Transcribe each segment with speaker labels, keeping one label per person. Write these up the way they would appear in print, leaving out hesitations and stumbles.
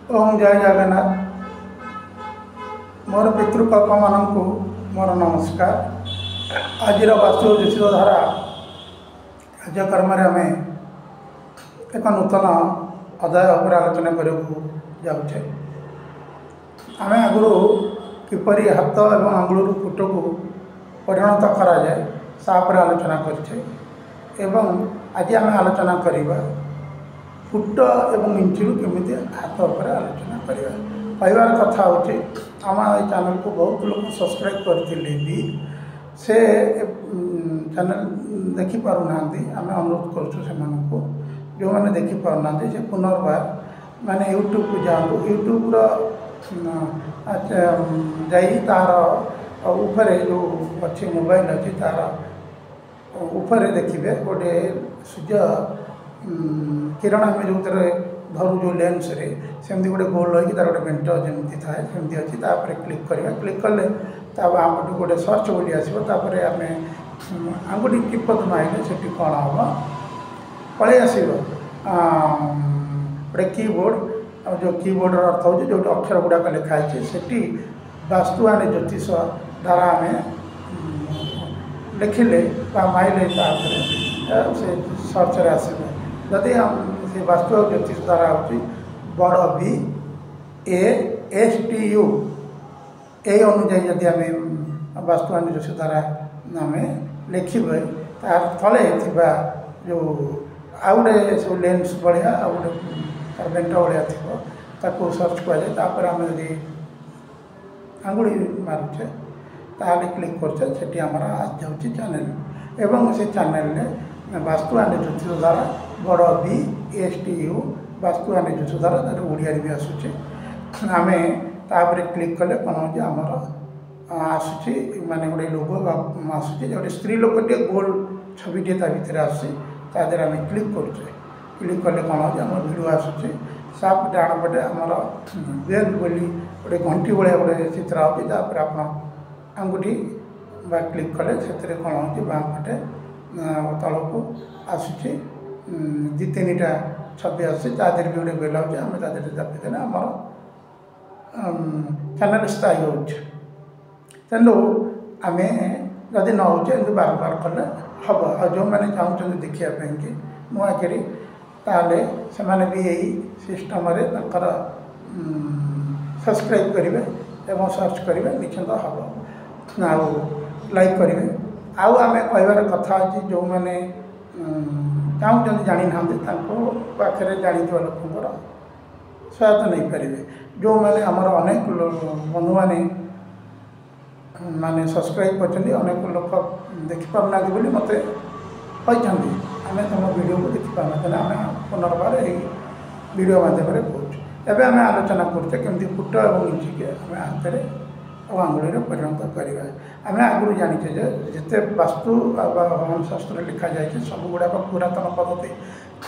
Speaker 1: ओम जय जगन्नाथ। मोर पितृकल्प मानू मोर नमस्कार। आज वास्तु ज्योतिष धारा कार्यक्रम आम एक नूतन अध्याय पर आलोचना करुचे। आम आगु किपर हाथ और आंगुल फुट को परिणत कराए सापर आलोचना करे। आज आम आलोचना करवा फुट एवं इंचु केमी हाथ पर आलोचना करवा। कहबार कथा होचे आम चैनल को बहुत लोग सब्सक्राइब करते भी से चैनल देखी पारना आम अनुरोध करूँ जो मैंने देखी पारना से पुनर्बार माने यूट्यूब को जाऊँ। यूट्यूब तार ऊपर जो अच्छे मोबाइल अच्छी तार ऊपर देखिए गोटे सूर्य किरण आम जो धरू जो लेंस रे सेमती गोटे गोल हो तार गोटे बेंट जमी थाए सेमती अच्छी क्लिक करवा। क्लिक कले आम गोटे सर्च बोली आसो आम आंगुठी टिपत मारे से कौन हम पलि आस गोटे कीबोर्ड जो कीबोर्ड अर्थ हो जो अक्षर गुड़ाक लिखाई से वास्तु आने ज्योतिष द्वारा आम लिखिले माइले से सर्च आस जदि से वास्तु और ज्योतिष द्वारा हो बड़ B S T U A अनुजाई जदि आम वास्तु आने ज्योतिष द्वारा आम लिखे तार तले जो आउ गए सब लेंस भाया आउ गए बेंट भाया थी सर्च कर आम यदि आंगुड़ी मारुचे ताले क्लिक करते आमर आ जाऊँगी चैनल एवं से चैनल वास्तु आने ज्योतिष द्वारा बड़ बी एस टी यू वास्तु आने ज्योतिष द्वारा ओडिया भी आसूचे आम तापर क्लिक कले कौन हो आमर आसूची माने गोटे लोगो आसूची जो स्त्री लोकटे गोल छविटे भितर आसूँ तादेह आम क्लिक करुचे। क्लिक कले कौन हो आम भिडियो आसूचे साफ डाण पटे आमर बेल बोली गोटे घंटी भाया गोटे चित्र होपर आप आंगुठी क्लिक कले से कौन हो बाँ पटे तल को आसूची दी तीन टा छवि आसूँ तादेह भी गोटे बेल हो आम चापिदेले आमर चैनल स्थायी हो तेणु आम जदि न हो बार बार कले हम और जो मैंने चाहते देखापी कि नुआकि ताले से भी यही सिस्टम सब्सक्राइब करेंगे और सर्च करेंगे निश्चित हम आउ लाइक करेंगे। आउ आम कहबार कथा अच्छी जो मैंने चाहते जानी ना पाखे जानी लोक सहायता नहीं पारे जो मैंने आमर अनेक बंधु मैंने माने सब्सक्राइब करते अनेक लोक देखिपारना बोली मत कहते आम तुम वीडियो को देखिपारना तेना आम पुनर्बार वीडियो मध्यम कहे एवं आम आलोचना करते केमती फुट और इंची आम हाथ में और आंगुली परिणत करवा। आम आगुरी जाचे जिते वास्तु हवन शास्त्र लिखा जाए सब गुड़ाक पुरातन पद्धति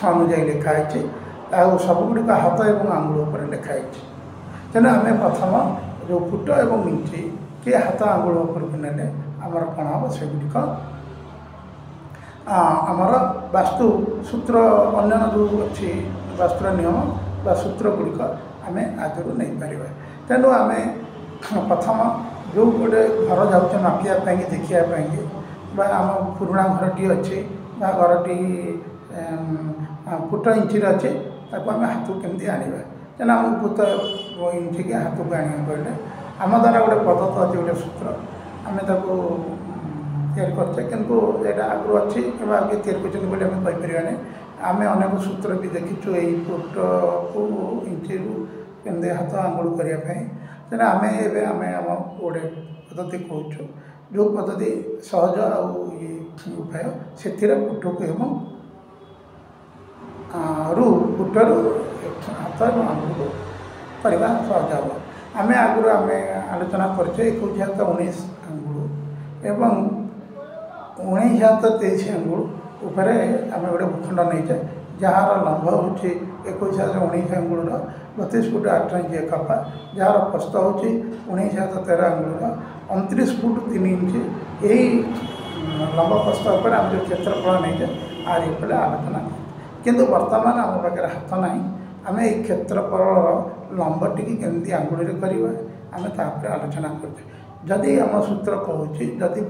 Speaker 1: अनुजाई लिखाई सब गुड़िक हाथ और आंगुल पर लिखाई तेना आम प्रथम जो फुट और इंची किए हाथ आंगुल उपरको नेले आमर कौन हम से गुड़िक आमर वास्तु सूत्र अन्य जो अच्छी वास्तुर नियम बा सूत्र गुड़िक आम आदि नहीं पार। तेणु आम प्रथम जो गोटे घर जाऊे मापियापाई देखापी आम पुराणा घरटी अच्छे घरटी फुट इंची अच्छे आम हाथ को केमती आने तेना आम फुट इंची के हाथ को आने कहले आम द्वारा गोटे पद्धत अच्छे गोटे सूत्र आम करते किंतु यहाँ आगु अच्छी आगे तैयारी आम अनेक सूत्र भी देखीचु यही फुट को इंची केमती हाथ आंगुल करने तेना आम आम गोटे पद्धति कहूँ जो पद्धति सहज उपाय से फुट को फुटर हाथ और आंगुल को करवा सहज हम। आम आगु आम आलोचना करते 21 हाथ 19 आंगुल एवं 19 हाथ 23 आंगुल उपर आम गोटे भूखंड नहीं जाए जार लंब हो 21 हाथ 19 आंगुल 32 फुट 8 इंच कपा जार प्रस्थ हो 19 हाथ 13 आंगुल 29 फुट 3 इंच यही लंब प्रस्थ पर आम जो क्षेत्रफल नहीं जाए आर ये आलोचना किंतु वर्तमान आम पाखे हाथ ना आम ये क्षेत्रफल लंबटी केमती आंगुल करवा आम तापर आलोचना करते जदि आम सूत्र कहूँ जदि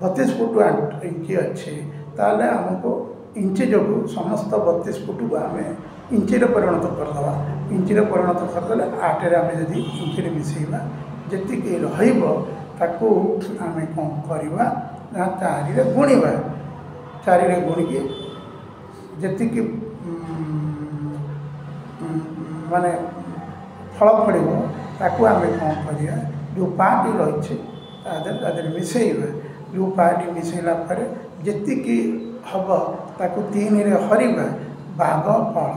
Speaker 1: 32 फुट 8 इंच अच्छे ताल आमको इंच जो समस्त 32 फुट को आम इंच परिणत करदे इंच परिणत करदे 8 आम जदि इंच मिसेवा जी रही आम कौन करवा ना 4 गुणवा 4 गुणिकी जी माने फल पड़ो ताकू आम कौन करवा जो पार्टी रही मिसेवा जो पार्टी मिसेला जी हम ताकू 3 रे हरवा भाग फल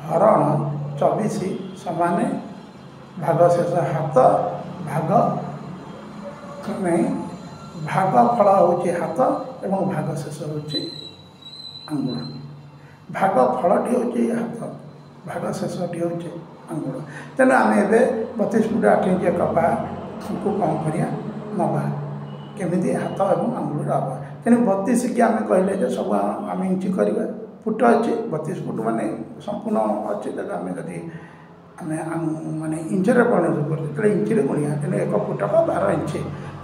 Speaker 1: हरण 24 समान भाग शेष हाथ भाग नहीं भाग फल हूँ हाथ एवं भाग शेष हूँ आंगुल भाग फलटी हूँ हाथ भाग शेषटी हूँ आंगुल तेणु आम ए 32 फुट 8 इंच कपा को कौन करा नवा केमी हाथ और आंगुल हम तेणु 32 की आम कहले जो सब आम इंच करवा फुट अच्छे 32 फुट माने संपूर्ण अच्छे आम जदि आम माने इंचर परिणत कर इंच गुणिया तेणु 1 फुट 12 इंच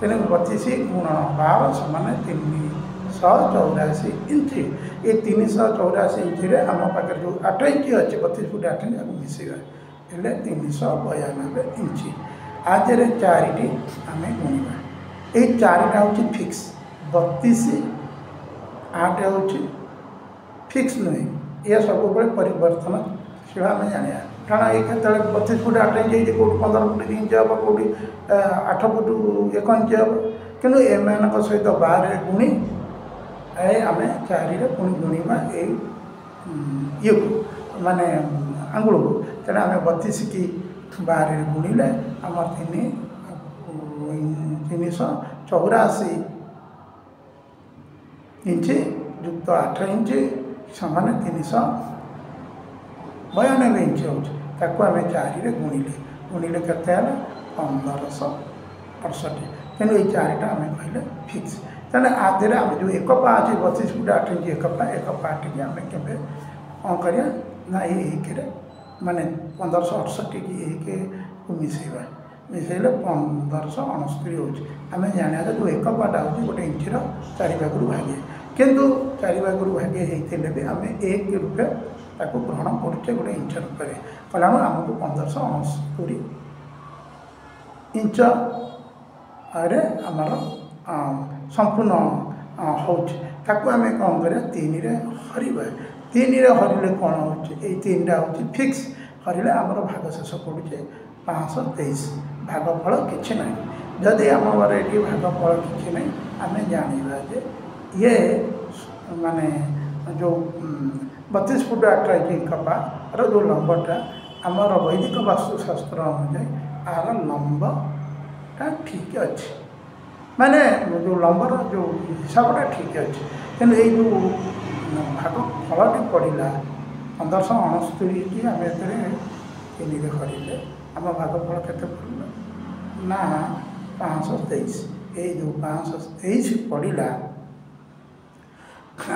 Speaker 1: तेणु 32 गुणन 12 समान 384 इंच ये 384 इंच आम पाखे जो 8 इंच अच्छे 32 फुट 8 इंच मिसेगा हेल्ले 392 इंच आधे 4टी आम गुणवा ये 4टा हूँ फिक्स 32 8 हूँ फिक्स नुहे यह सब परिवर्तनशील आम जाना कारण ये क्षेत्र 32 foot 8 inch Kaut 15 foot 2 inch हम कौटी 8 फुट 1 इंच हम कि एम सहित 12 गुणी आम 4 पुणी गुणवा ये माने आंगुल को तेना आम 32 की 12 गुणिले आम 384 इंच युक्त 8 इंच समान 392 इंच हो आम 4 गुणिले के 1568 तेणु ये 4टा आम कहले फिक्स तेना आधे आम जो 1 पा अच्छे 32 फुट 8 इंच 1 पाटी आम के कौन करा ना ये माने 1568 की 1 को मिसेवा मिसेले 1569 हो आम जाना जो 1 पाटा हूँ गोटे इंचर 4 भागरू भागे किंतु 4 भागरू भागे होते भी आम 1 रूपे ताको ग्रहण करुचे गोटे इंच रूप में कला आमको 1569 इंच आमर संपूर्ण होताको आम कौन कर 3 रे हरवा 3 रे हरिले कौन हो 3टा हूँ फिक्स हरिले आमर भाग शेष पड़ुचे 523 भागफल किसी ना जदि आम ये भागफल किसी ना आम जाना जे ये माने जो 32 फुट 8 इंच कपार जो लंबटा आमर वैदिक वास्तुशास्त्र अनुसार आर लंबटा ठीक अच्छे माने जो लंबर जो हिसाबटा ठीक अच्छे तेणु ये जो भाग फलटी पड़ा 1569 की आम ए हरिले आम भागफल के ना 523 ये जो 523 पड़ा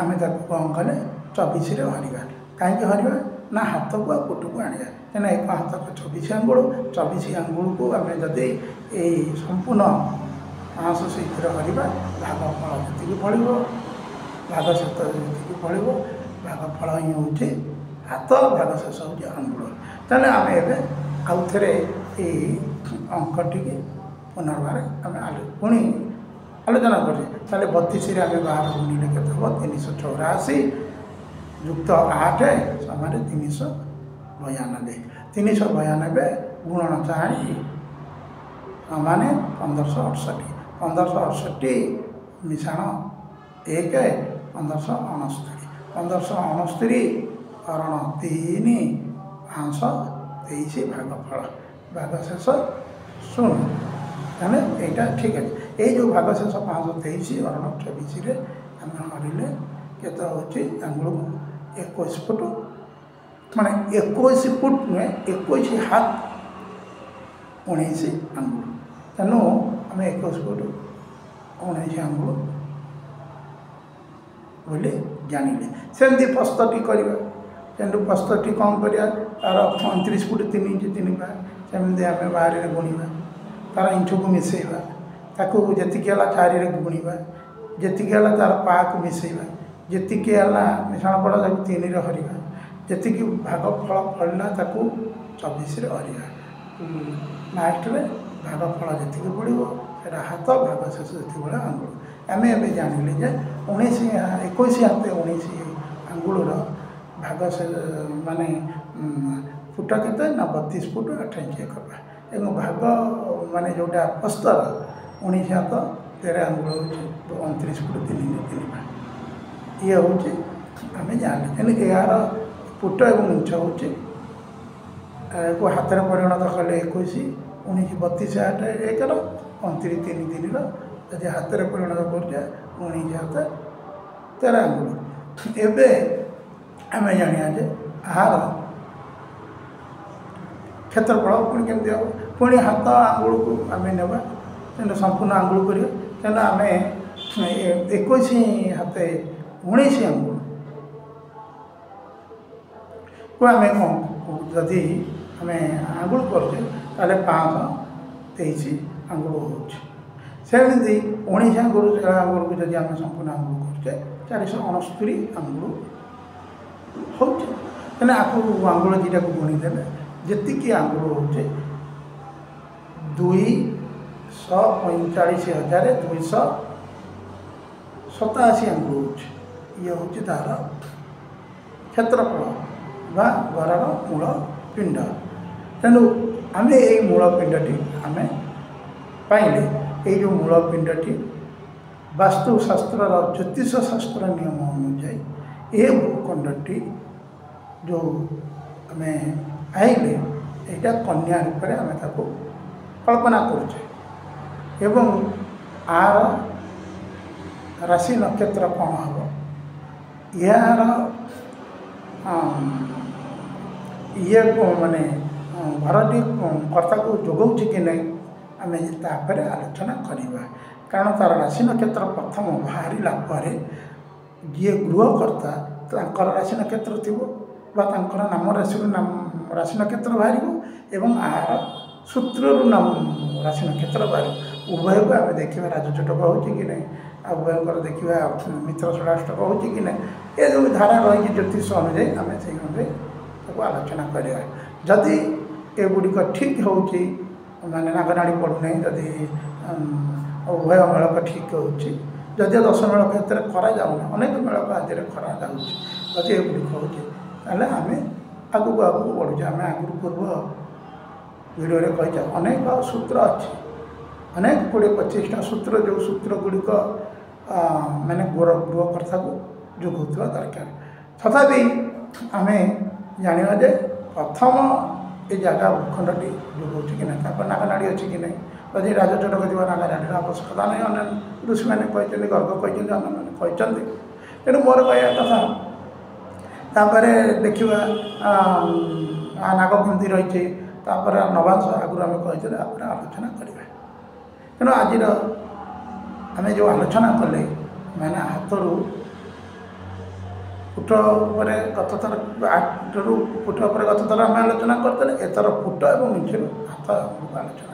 Speaker 1: आम कौन कले 24 हरवा कहीं हरवा ना हाथ को पुट को आने कहना 1 हाथ को 24 आंगुल 24 आंगुल को आम जदि संपूर्ण 500 सहित हरवा भागफल जी पड़ो भाग शेष जी पड़ो भागफल ही हूँ हाथ भाग शेष हूँ आंगुल तेना आम ए आउ थे अंकटी पुनर्बार आम पुणी आलोचना करें 32 आम 12 गुणिले के 384 युक्त 8 समान 392 392 गुणन 4 माने 1568 मिशाण 1 1569 हरण 3 523 भागफल भाग शेष 0 मैंने यहाँ ठीक है ये जो भाग शेष 523 हरण 24 आम हरिले केत हूँ आंगुल 21 फुट माने 21 फुट नुहे 21 हाथ 19 आंगुल तेणु आम 21 फुट 19 आंगुल बोले जानिले सेमती प्रस्तुति करवा तेणु प्रस्तुति कौन करा तार 29 फुट 3 इंच 3 पा सेमती आम बाहर गुणा तार इंच को मिसेवा ताकू जी 4 गुणा जी तार पा को मिसेवा जी मिश्रण पड़ 3 हरिवा जी भाग फल फलना 24 हरिवा लास्ट में भाग फल जी पड़ो से हाथ भाग शेष जो आंगुल आम ए जानिले 21 हाथ 19 आंगुलर भाग से माने फुट के 32 फुट 8 इंच करवा एवं भाग माने जोटा प्रस्तर 19 हाथ 13 आंगुल हो 29 फुट 3 इंच 3 पा ये हूँ आम जाने यार फुट और इंच हूँ हाथ में परिणत कले 21 19 32 8 1 29 3 3 जब हाथ में परिणत कर 19 हाथ 13 आंगुल एवं आम जाना जे आहार क्षेत्रफल पुणी केमती हम पुणी हाथ आंगुल को आम नेबा संपूर्ण आंगुल कर आम 21 हाथ 19 आंगुल को आम जदि आम आंगुल करछे 523 आंगुल होमती 19 आंगुल को जब आम संपूर्ण आंगुल करे 469 आंगुल होने आपको आंगुल दुटा को गुणीदेवे जी आंगुल हो 245,287 आंगुल हो ये हूँ तार क्षेत्रफल बा घर मूल पिंड तेणु आम यही मूल पिंडटी आम पाइले ये जो मूल पिंडटी वास्तुशास्त्र ज्योतिष शास्त्र नियम अनुଯାयी ये भूखंडटी जो आम आइले यहाँ कन्या रूप में आम कल्पना करुचे एवं आर राशि नक्षत्र कौन हम यार ये माने घरटी कर्ता को जोगाऊँ कि नहीं आम तापर आलोचना करवा कारण तार राशि नक्षत्र प्रथम बाहर जी गृहकर्ता राशि नक्षत्र थी नाम राशि नक्षत्र बाहर एवं आर सूत्र नाम राशि नक्षत्र बाहर उभय को आम देखा राजचटक हो कि नहीं उभयकर देखा मित्र षडाष्टक हो कि नहीं ये जो धारा रही ज्योतिष अनुଯାयी आम से अनुଯାयी आलोचना करवा जदि एगुड़िक ठीक हो माने नागनाड़ी पड़ूना जदि उभय मेलक ठीक हो जदि 10 मेलक क्षेत्र करा जाऊना अनेक मेलक आज करा जदि एगुड़िक हो आम आगू आगू बढ़ुचे आम आगु पूर्व वीडियो कही अनेक सूत्र अच्छी अनेक 20-25टा सूत्र जो सूत्र गुड़िक माने गृहकर्ता को जोगाउवा दरकार तथापि आम जाना जे प्रथम ये जगह भूखंडी जोगाऊँ कि नहीं नागनाड़ी अच्छी कि नहीं जदि राजचटक थी नागनाड़ी आवश्यकता नहीं अन्य ऋषि मैंने कहते गर्ग कहते अन्य मैंने कहते तेणु मोर कह कथा तापर देखा नाग केमती रही नवांश आगुरी आम कही आलोचना करवा तेणु आज आम जो आलोचना कले मैंने हाथ फुट पर गत थर 8 फुट पर गत थर आम आलोचना करते एथर फुट और इंच हाथ आलोचना